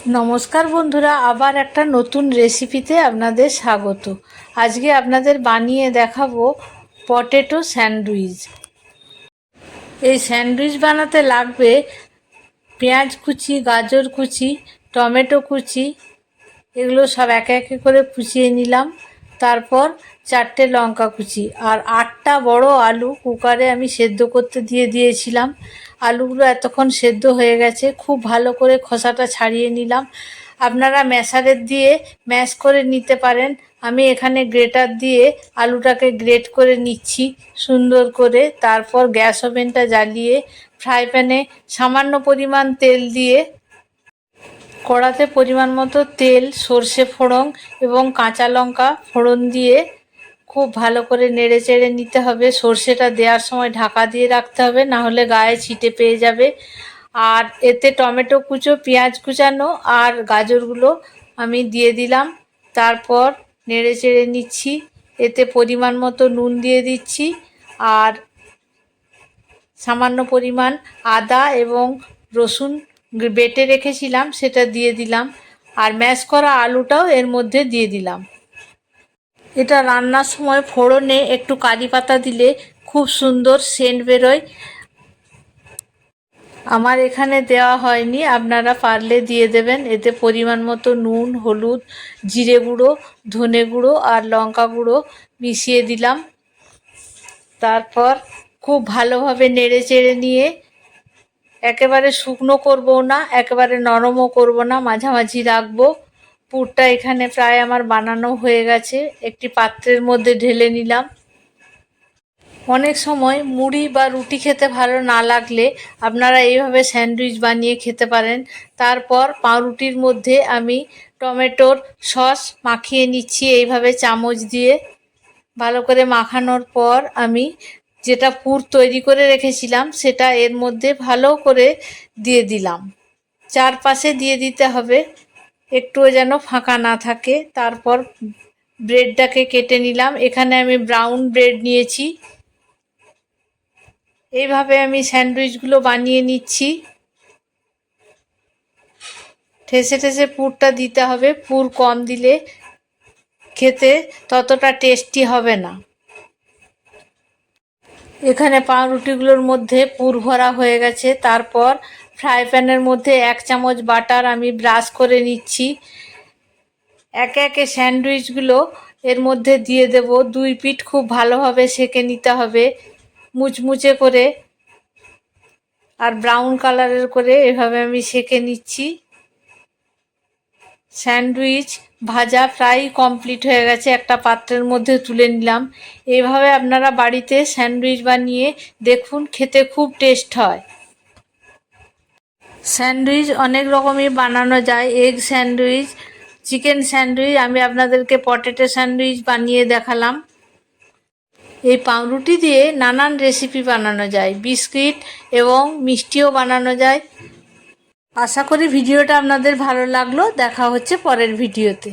নমস্কার বন্ধুরা, আবার একটা নতুন রেসিপিতে আপনাদের স্বাগত। আজকে আপনাদের বানিয়ে দেখাবো পটেটো স্যান্ডউইচ। এই স্যান্ডউইচ বানাতে লাগবে পেঁয়াজ কুচি, গাজর কুচি, টমেটো কুচি, এগুলো সব একে একে করে কুচিয়ে নিলাম। তারপর 4টে লঙ্কা কুচি আর 8টা বড় আলু কুকারে আমি সেদ্ধ করতে দিয়েছিলাম। আলুগুলো এতক্ষণ সেদ্ধ হয়ে গেছে, খুব ভালো করে খোসাটা ছাড়িয়ে নিলাম। আপনারা ম্যাশারের দিয়ে ম্যাশ করে নিতে পারেন। আমি এখানে গ্রেটার দিয়ে আলুটাকে গ্রেট করে নিচ্ছি সুন্দর করে। তারপর গ্যাস ওভেনটা জ্বালিয়ে ফ্রাই প্যানে সামান্য পরিমাণ তেল দিয়ে কড়াতে পরিমাণ মতো তেল, সর্ষে ফোড়ন এবং কাঁচা লঙ্কা ফোড়ন দিয়ে খুব ভালো করে নেড়ে চেড়ে নিতে হবে। সর্ষেটা দেওয়ার সময় ঢাকা দিয়ে রাখতে হবে, না হলে গায়ে ছিটে পেয়ে যাবে। আর এতে টমেটো কুচো, পেঁয়াজ কুচানো আর গাজরগুলো আমি দিয়ে দিলাম। তারপর নেড়ে চেড়ে নিচ্ছি। এতে পরিমাণ মতো নুন দিয়ে দিচ্ছি আর সামান্য পরিমাণ আদা এবং রসুন বেটে রেখেছিলাম সেটা দিয়ে দিলাম। আর ম্যাশ করা আলুটাও এর মধ্যে দিয়ে দিলাম। এটা রান্নার সময় ফোড়নে একটু কারি পাতা দিলে খুব সুন্দর সেন্ট বেরোয়। আমার এখানে দেওয়া হয়নি, আপনারা পারলে দিয়ে দেবেন। এতে পরিমাণ মতো নুন, হলুদ, জিরে গুঁড়ো, ধনে গুঁড়ো আর লঙ্কা গুঁড়ো মিশিয়ে দিলাম। তারপর খুব ভালোভাবে নেড়ে চেড়ে নিয়ে একেবারে শুকনো করবো না, একেবারে নরমও করব না, মাঝামাঝি রাখবো। পুরটা এখানে প্রায় আমার বানানো হয়ে গেছে। একটি পাত্রের মধ্যে ঢেলে নিলাম। অনেক সময় মুড়ি বা রুটি খেতে ভালো না লাগলে আপনারা এইভাবে স্যান্ডউইচ বানিয়ে খেতে পারেন। তারপর পাউরুটির মধ্যে আমি টমেটোর সস মাখিয়ে নিচ্ছি এইভাবে চামচ দিয়ে। ভালো করে মাখানোর পর আমি যেটা পুর তৈরি করে রেখেছিলাম সেটা এর মধ্যে ভালো করে দিয়ে দিলাম। চারপাশে দিয়ে দিতে হবে, একটুও যেন ফাঁকা না থাকে। তারপর ব্রেডটাকে কেটে নিলাম। এখানে আমি ব্রাউন ব্রেড নিয়েছি। এইভাবে আমি স্যান্ডউইচগুলো বানিয়ে নিচ্ছি। ঠেসে ঠেসে পুরটা দিতে হবে, পুর কম দিলে খেতে ততটা টেস্টি হবে না। এখানে পাউরুটিগুলোর মধ্যে পুর ভরা হয়ে গেছে। তারপর ফ্রাই প্যানের মধ্যে 1 চামচ বাটার আমি ব্রাশ করে নিচ্ছি। একে একে স্যান্ডউইচগুলো এর মধ্যে দিয়ে দেব। 2 পিঠ খুব ভালোভাবে সেঁকে নিতে হবে, মুচমুচে করে আর ব্রাউন কালারের করে এভাবে আমি সেঁকে নিচ্ছি। স্যান্ডউইচ ভাজা প্রায় কমপ্লিট হয়ে গেছে, একটা পাত্রের মধ্যে তুলে নিলাম। এইভাবে আপনারা বাড়িতে স্যান্ডউইচ বানিয়ে দেখুন, খেতে খুব টেস্ট হয়। স্যান্ডউইচ অনেক রকমই বানানো যায়, এগ স্যান্ডউইচ, চিকেন স্যান্ডউইচ, আমি আপনাদেরকে পটেটো স্যান্ডউইচ বানিয়ে দেখালাম। এই পাউরুটি দিয়ে নানান রেসিপি বানানো যায়, বিস্কিট এবং মিষ্টিও বানানো যায়। আশা করি ভিডিওটা আপনাদের ভালো লাগলো। দেখা হচ্ছে পরের ভিডিওতে।